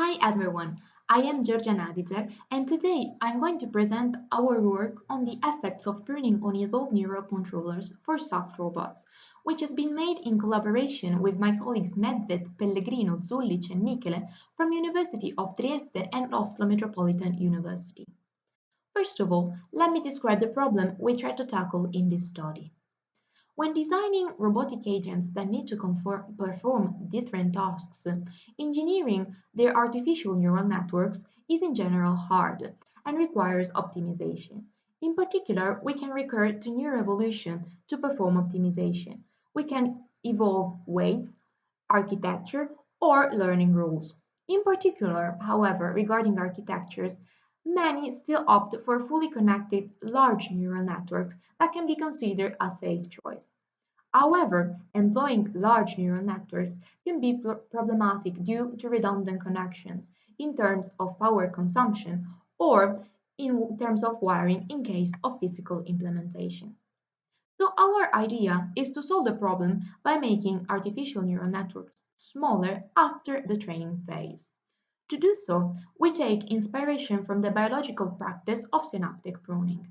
Hi everyone, I am Giorgia Nadizar and today I'm going to present our work on the effects of pruning on evolved neural controllers for soft robots, which has been made in collaboration with my colleagues Medvet, Pellegrino, Zullich and Nichele from University of Trieste and Oslo Metropolitan University. First of all, let me describe the problem we try to tackle in this study. When designing robotic agents that need to perform different tasks, engineering their artificial neural networks is in general hard and requires optimization. In particular, we can recur to neuroevolution to perform optimization. We can evolve weights, architecture, or learning rules. In particular, however, regarding architectures, many still opt for fully connected large neural networks that can be considered a safe choice. However, employing large neural networks can be problematic due to redundant connections in terms of power consumption or in terms of wiring in case of physical implementation. So our idea is to solve the problem by making artificial neural networks smaller after the training phase. To do so, we take inspiration from the biological practice of synaptic pruning.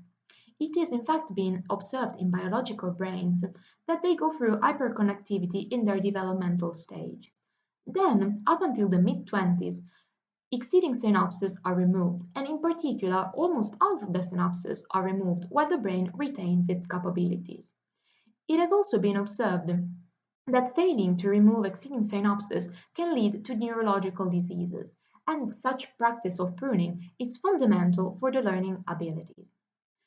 It is in fact been observed in biological brains that they go through hyperconnectivity in their developmental stage. Then, up until the mid-20s, exceeding synapses are removed, and in particular, almost half of the synapses are removed while the brain retains its capabilities. It has also been observed that failing to remove exceeding synapses can lead to neurological diseases, and such practice of pruning is fundamental for the learning abilities.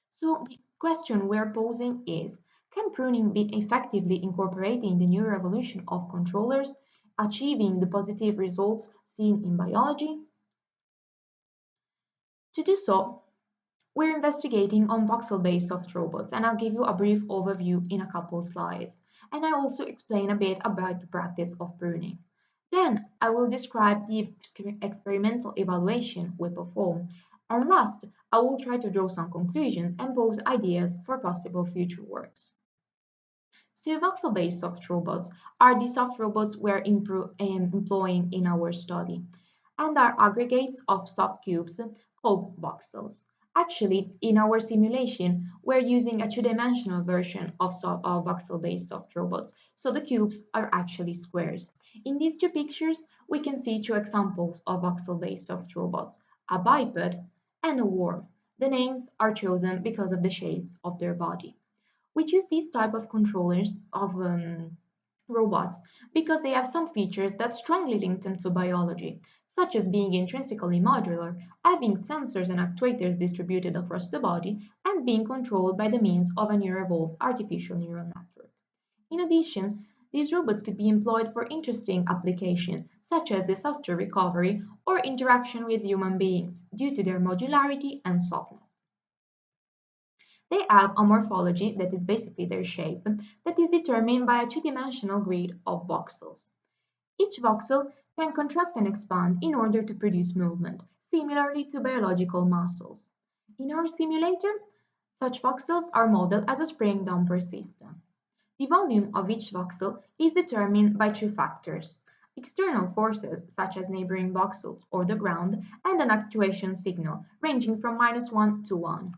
So the question we're posing is, can pruning be effectively incorporated in the neuroevolution of controllers, achieving the positive results seen in biology? To do so, we're investigating on voxel-based soft robots, and I'll give you a brief overview in a couple slides. And I also explain a bit about the practice of pruning. Then I will describe the experimental evaluation we perform. And last, I will try to draw some conclusions and pose ideas for possible future works. So voxel-based soft robots are the soft robots we're employing in our study and are aggregates of soft cubes called voxels. Actually, in our simulation, we're using a two-dimensional version of voxel-based soft robots, so the cubes are actually squares. In these two pictures, we can see two examples of voxel-based soft robots, a biped and a worm. The names are chosen because of the shapes of their body. We choose these type of controllers of robots because they have some features that strongly link them to biology, such as being intrinsically modular, having sensors and actuators distributed across the body, and being controlled by the means of a neuroevolved artificial neural network. In addition, these robots could be employed for interesting applications, such as disaster recovery or interaction with human beings, due to their modularity and softness. They have a morphology, that is basically their shape, that is determined by a two-dimensional grid of voxels. Each voxel can contract and expand in order to produce movement, similarly to biological muscles. In our simulator, such voxels are modeled as a spring damper system. The volume of each voxel is determined by two factors: external forces such as neighboring voxels or the ground, and an actuation signal ranging from -1 to 1.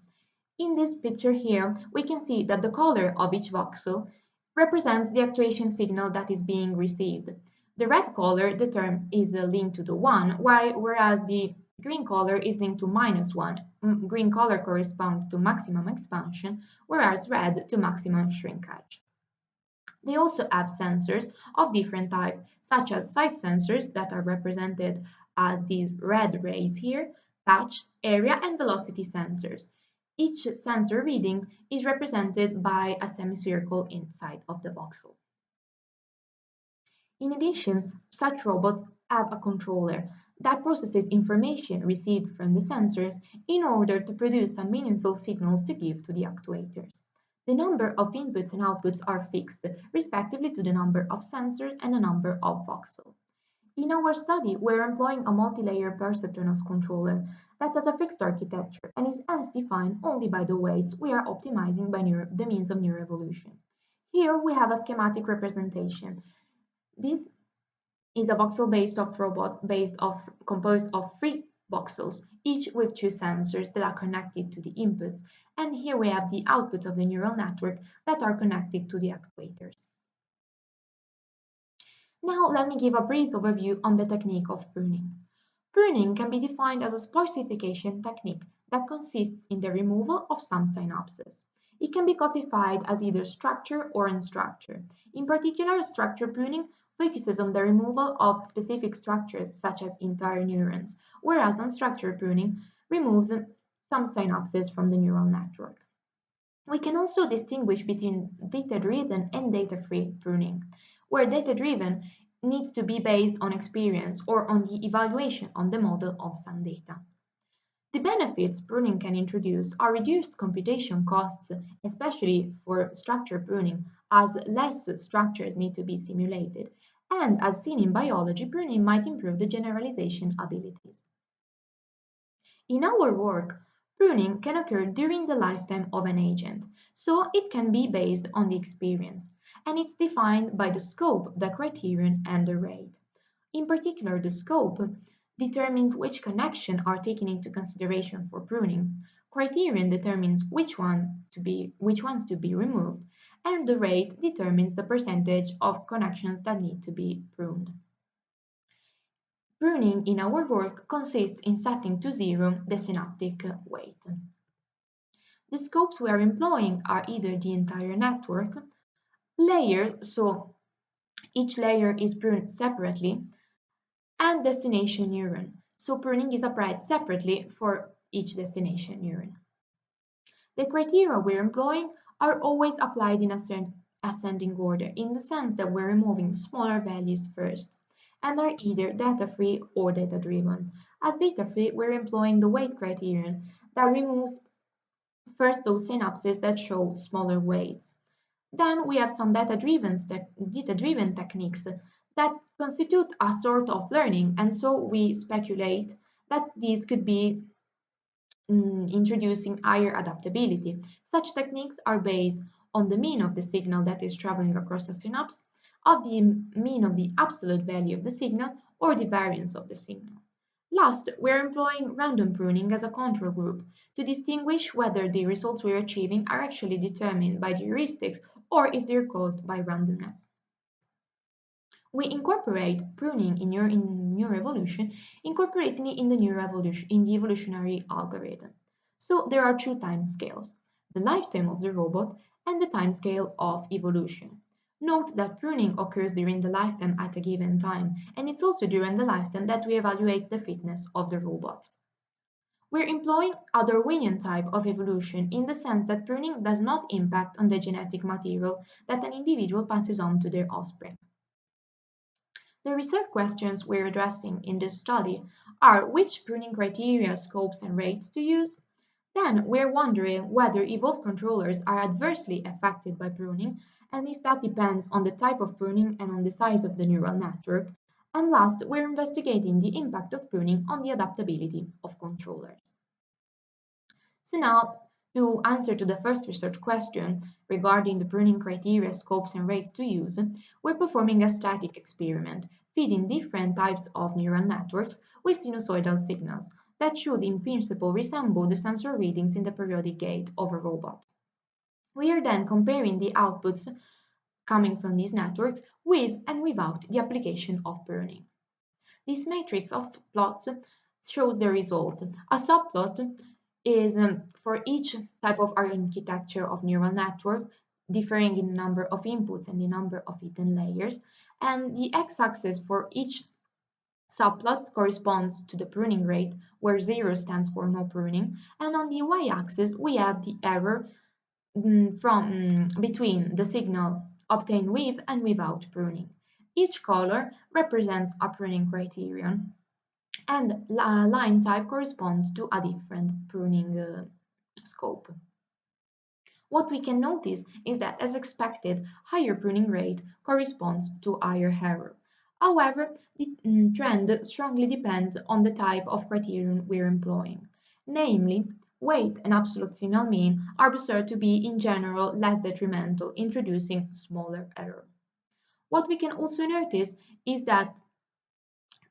In this picture here, we can see that the color of each voxel represents the actuation signal that is being received. The red color, the term is linked to the 1, whereas the green color is linked to -1. Green color corresponds to maximum expansion, whereas red to maximum shrinkage. They also have sensors of different type, such as site sensors that are represented as these red rays here, touch, area, and velocity sensors. Each sensor reading is represented by a semicircle inside of the voxel. In addition, such robots have a controller that processes information received from the sensors in order to produce some meaningful signals to give to the actuators. The number of inputs and outputs are fixed, respectively to the number of sensors and the number of voxels. In our study, we're employing a multi-layer perceptrons controller that has a fixed architecture and is hence defined only by the weights we are optimizing by the means of neuroevolution. Here we have a schematic representation. This is a voxel-based soft robot composed of three voxels, each with two sensors that are connected to the inputs, and here we have the output of the neural network that are connected to the actuators. Now let me give a brief overview on the technique of pruning. Pruning can be defined as a sparsification technique that consists in the removal of some synapses. It can be classified as either structure or unstructured. In particular, structure pruning focuses on the removal of specific structures such as entire neurons, whereas unstructured pruning removes some synapses from the neural network. We can also distinguish between data-driven and data-free pruning, where data-driven needs to be based on experience or on the evaluation on the model of some data. The benefits pruning can introduce are reduced computation costs, especially for structure pruning, as less structures need to be simulated, and as seen in biology, pruning might improve the generalization abilities. In our work, pruning can occur during the lifetime of an agent, so it can be based on the experience, and it's defined by the scope, the criterion, and the rate. In particular, the scope determines which connections are taken into consideration for pruning. Criterion determines which ones to be removed, and the rate determines the percentage of connections that need to be pruned. Pruning in our work consists in setting to zero the synaptic weight. The scopes we are employing are either the entire network, layers, so each layer is pruned separately, and destination neuron, so pruning is applied separately for each destination neuron. The criteria we're employing are always applied in ascending order, in the sense that we're removing smaller values first, and are either data-free or data-driven. As data-free, we're employing the weight criterion that removes first those synapses that show smaller weights. Then we have some data-driven techniques that constitute a sort of learning, and so we speculate that these could be introducing higher adaptability. Such techniques are based on the mean of the signal that is traveling across the synapse, of the mean of the absolute value of the signal, or the variance of the signal. Last, we're employing random pruning as a control group to distinguish whether the results we're achieving are actually determined by the heuristics or if they're caused by randomness. We incorporate pruning in neuroevolution, incorporating it in the evolutionary algorithm. So there are two time scales, the lifetime of the robot and the time scale of evolution. Note that pruning occurs during the lifetime at a given time, and it's also during the lifetime that we evaluate the fitness of the robot. We're employing a Darwinian type of evolution in the sense that pruning does not impact on the genetic material that an individual passes on to their offspring. The research questions we're addressing in this study are which pruning criteria, scopes, and rates to use. Then we're wondering whether evolved controllers are adversely affected by pruning, and if that depends on the type of pruning and on the size of the neural network. And last, we're investigating the impact of pruning on the adaptability of controllers. So now, to answer to the first research question regarding the pruning criteria, scopes, and rates to use, we're performing a static experiment, feeding different types of neural networks with sinusoidal signals that should in principle resemble the sensor readings in the periodic gait of a robot. We are then comparing the outputs coming from these networks with and without the application of pruning. This matrix of plots shows the result. A subplot is for each type of architecture of neural network, differing in number of inputs and the number of hidden layers, and the x-axis for each subplots corresponds to the pruning rate, where 0 stands for no pruning, and on the y-axis we have the error between the signal obtained with and without pruning. Each color represents a pruning criterion, and line type corresponds to a different pruning scope. What we can notice is that, as expected, higher pruning rate corresponds to higher error. However, the trend strongly depends on the type of criterion we're employing. Namely, weight and absolute signal mean are observed to be in general less detrimental, introducing smaller error. What we can also notice is that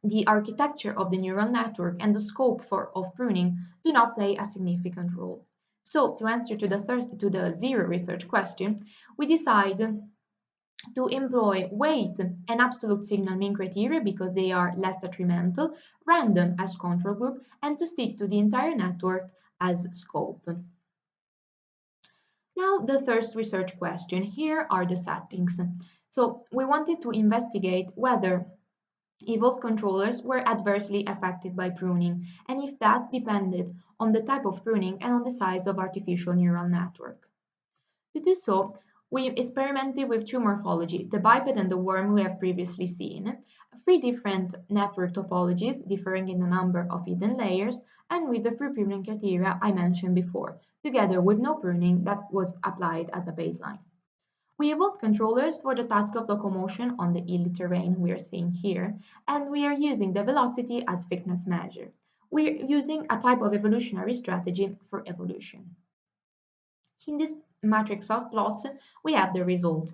the architecture of the neural network and the scope of pruning do not play a significant role. So, to answer to the zero research question, we decide to employ weight and absolute signal mean criteria because they are less detrimental, random as control group, and to stick to the entire network as scope. Now, the third research question. Here are the settings. So, we wanted to investigate whether evolved controllers were adversely affected by pruning, and if that depended on the type of pruning and on the size of artificial neural network. To do so, we experimented with two morphology, the biped and the worm we have previously seen, three different network topologies differing in the number of hidden layers, and with the free pruning criteria I mentioned before, together with no pruning that was applied as a baseline. We evolved controllers for the task of locomotion on the hilly terrain we are seeing here, and we are using the velocity as thickness measure. We are using a type of evolutionary strategy for evolution. In this matrix of plots, we have the result.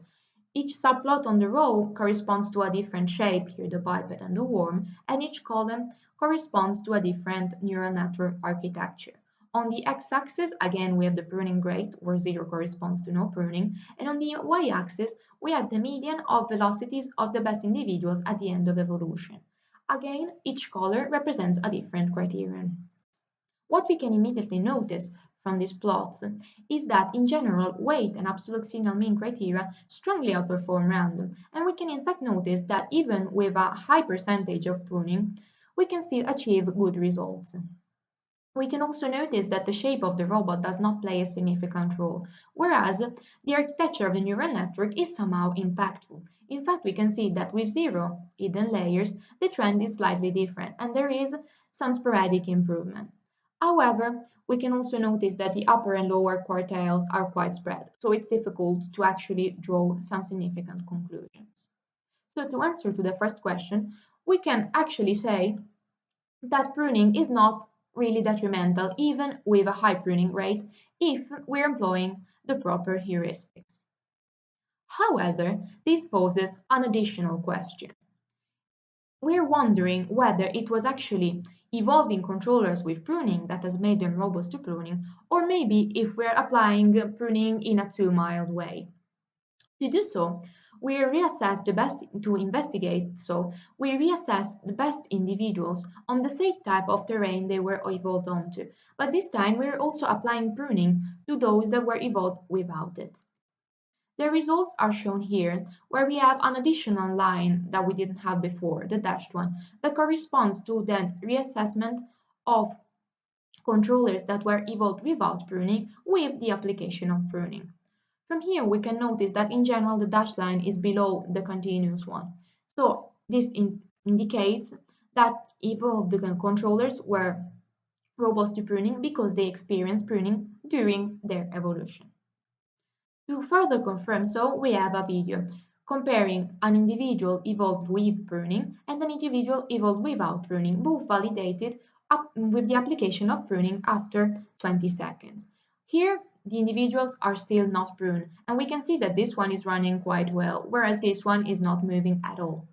Each subplot on the row corresponds to a different shape, here the biped and the worm, and each column corresponds to a different neural network architecture. On the x-axis, again, we have the pruning rate, where 0 corresponds to no pruning, and on the y-axis, we have the median of velocities of the best individuals at the end of evolution. Again, each color represents a different criterion. What we can immediately notice from these plots is that in general weight and absolute signal mean criteria strongly outperform random, and we can in fact notice that even with a high percentage of pruning, we can still achieve good results. We can also notice that the shape of the robot does not play a significant role, whereas the architecture of the neural network is somehow impactful. In fact, we can see that with 0 hidden layers, the trend is slightly different and there is some sporadic improvement. However, we can also notice that the upper and lower quartiles are quite spread, so it's difficult to actually draw some significant conclusions. So to answer to the first question, we can actually say that pruning is not really detrimental even with a high pruning rate if we're employing the proper heuristics. However, this poses an additional question. We're wondering whether it was actually evolving controllers with pruning that has made them robust to pruning, or maybe if we're applying pruning in a too mild way. To do so, we reassess the best to investigate, so we reassess the best individuals on the same type of terrain they were evolved onto, but this time we're also applying pruning to those that were evolved without it. The results are shown here, where we have an additional line that we didn't have before, the dashed one, that corresponds to the reassessment of controllers that were evolved without pruning with the application of pruning. From here, we can notice that in general the dashed line is below the continuous one. So this indicates that evolved controllers were robust to pruning because they experienced pruning during their evolution. To further confirm so, we have a video comparing an individual evolved with pruning and an individual evolved without pruning, both validated with the application of pruning after 20 seconds. Here, the individuals are still not pruned, and we can see that this one is running quite well, whereas this one is not moving at all.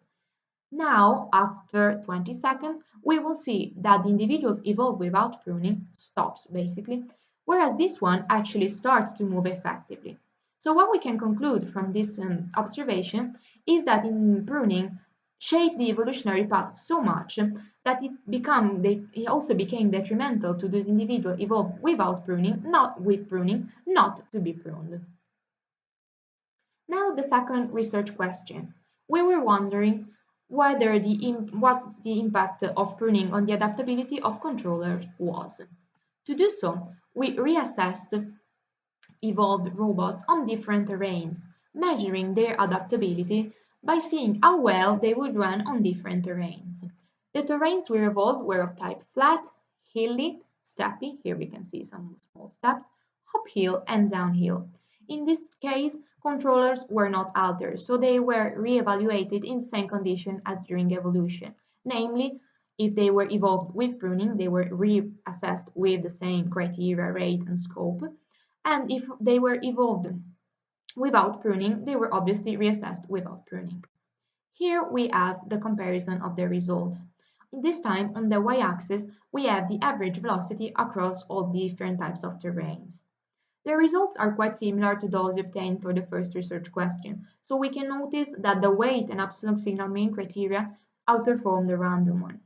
Now, after 20 seconds, we will see that the individuals evolved without pruning stops, basically, whereas this one actually starts to move effectively. So what we can conclude from this observation is that in pruning shaped the evolutionary path so much that it also became detrimental to those individuals evolved without pruning, not with pruning, not to be pruned. Now the second research question. We were wondering what the impact of pruning on the adaptability of controllers was. To do so, we reassessed evolved robots on different terrains, measuring their adaptability by seeing how well they would run on different terrains. The terrains we evolved were of type flat, hilly, steppy, here we can see some small steps, uphill and downhill. In this case, controllers were not altered, so they were re-evaluated in the same condition as during evolution. Namely, if they were evolved with pruning, they were reassessed with the same criteria, rate, and scope. And if they were evolved without pruning, they were obviously reassessed without pruning. Here we have the comparison of the results. This time, on the y-axis, we have the average velocity across all different types of terrains. The results are quite similar to those obtained for the first research question, so we can notice that the weight and absolute signal mean criteria outperform the random one.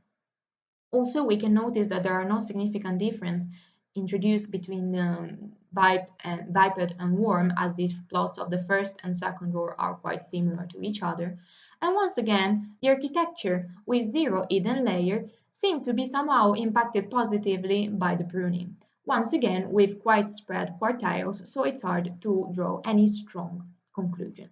Also, we can notice that there are no significant difference introduced between biped and worm, as these plots of the first and second row are quite similar to each other. And once again, the architecture with zero hidden layer seemed to be somehow impacted positively by the pruning. Once again, with quite spread quartiles, so it's hard to draw any strong conclusions.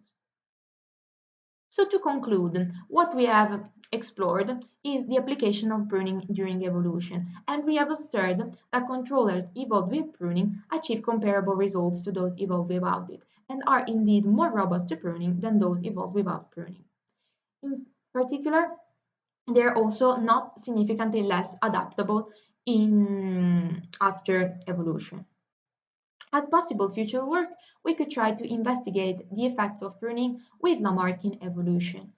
So to conclude, what we have explored is the application of pruning during evolution, and we have observed that controllers evolved with pruning achieve comparable results to those evolved without it, and are indeed more robust to pruning than those evolved without pruning. In particular, they are also not significantly less adaptable in after evolution. As possible future work, we could try to investigate the effects of pruning with Lamarckian evolution,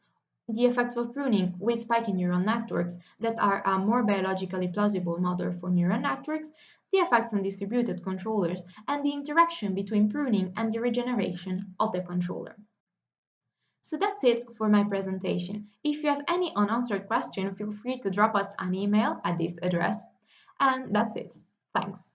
the effects of pruning with spiky neural networks that are a more biologically plausible model for neural networks, the effects on distributed controllers, and the interaction between pruning and the regeneration of the controller. So that's it for my presentation. If you have any unanswered question, feel free to drop us an email at this address. And that's it. Thanks.